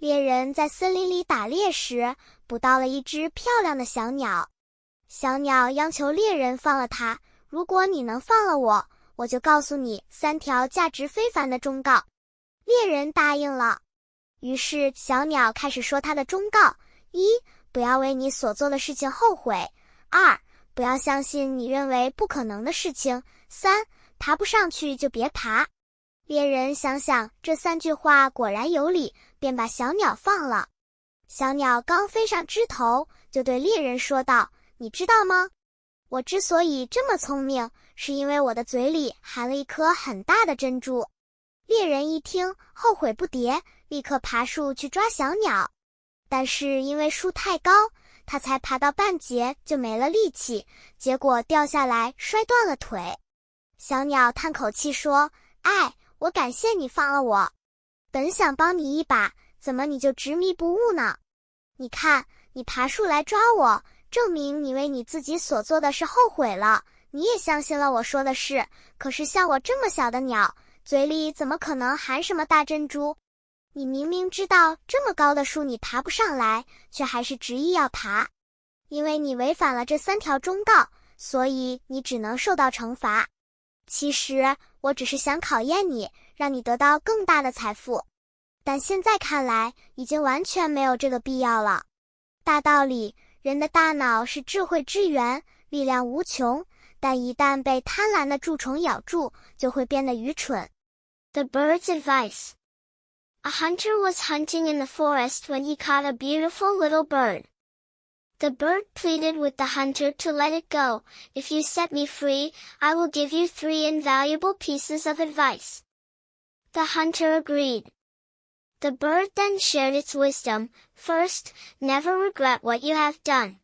猎人在森林里打猎时，捕到了一只漂亮的小鸟。小鸟央求猎人放了它，如果你能放了我，我就告诉你3条价值非凡的忠告。猎人答应了。于是小鸟开始说它的忠告：一、不要为你所做的事情后悔；二、不要相信你认为不可能的事情；三、爬不上去就别爬。猎人想想这3句话果然有理，便把小鸟放了。小鸟刚飞上枝头，就对猎人说道：你知道吗？我之所以这么聪明，是因为我的嘴里含了一颗很大的珍珠。猎人一听，后悔不迭，立刻爬树去抓小鸟。但是因为树太高，他才爬到半截就没了力气，结果掉下来摔断了腿。小鸟叹口气说：哎，我感谢你放了我，本想帮你一把，怎么你就执迷不悟呢？你看，你爬树来抓我，证明你为你自己所做的事后悔了，你也相信了我说的事。可是像我这么小的鸟，嘴里怎么可能含什么大珍珠？你明明知道这么高的树你爬不上来，却还是执意要爬。因为你违反了这3条忠告，所以你只能受到惩罚。其实我只是想考验你，让你得到更大的财富。但现在看来，已经完全没有这个必要了。大道理，人的大脑是智慧之源，力量无穷，但一旦被贪婪的蛀虫咬住，就会变得愚蠢。The bird's advice. A hunter was hunting in the forest when he caught a beautiful little bird. The bird pleaded with the hunter to let it go. If you set me free, I will give you 3 invaluable pieces of advice. The hunter agreed. The bird then shared its wisdom. First, never regret what you have done.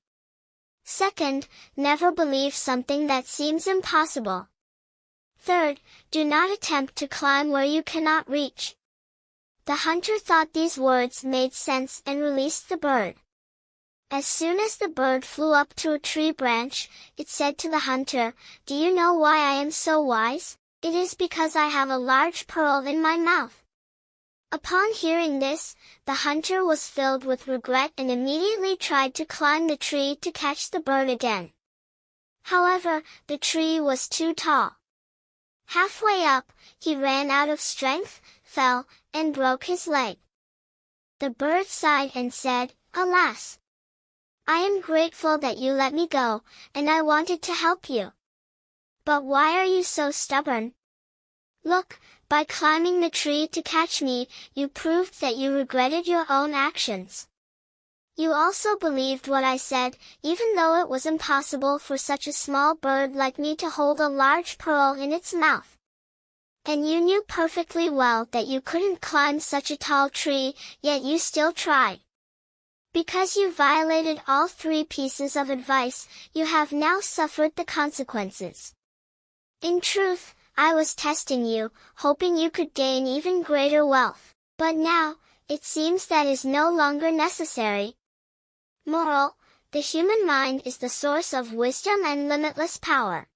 Second, never believe something that seems impossible. Third, do not attempt to climb where you cannot reach. The hunter thought these words made sense and released the bird. As soon as the bird flew up to a tree branch, it said to the hunter, Do you know why I am so wise? It is because I have a large pearl in my mouth. Upon hearing this, the hunter was filled with regret and immediately tried to climb the tree to catch the bird again. However, the tree was too tall. Halfway up, he ran out of strength, fell, and broke his leg. The bird sighed and said, Alas! I am grateful that you let me go, and I wanted to help you. But why are you so stubborn? Look, by climbing the tree to catch me, you proved that you regretted your own actions. You also believed what I said, even though it was impossible for such a small bird like me to hold a large pearl in its mouth. And you knew perfectly well that you couldn't climb such a tall tree, yet you still tried. Because you violated all 3 pieces of advice, you have now suffered the consequences. In truth, I was testing you, hoping you could gain even greater wealth. But now, it seems that is no longer necessary. Moral: the human mind is the source of wisdom and limitless power.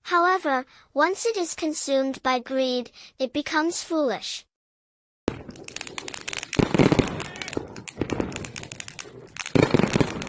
However, once it is consumed by greed, it becomes foolish.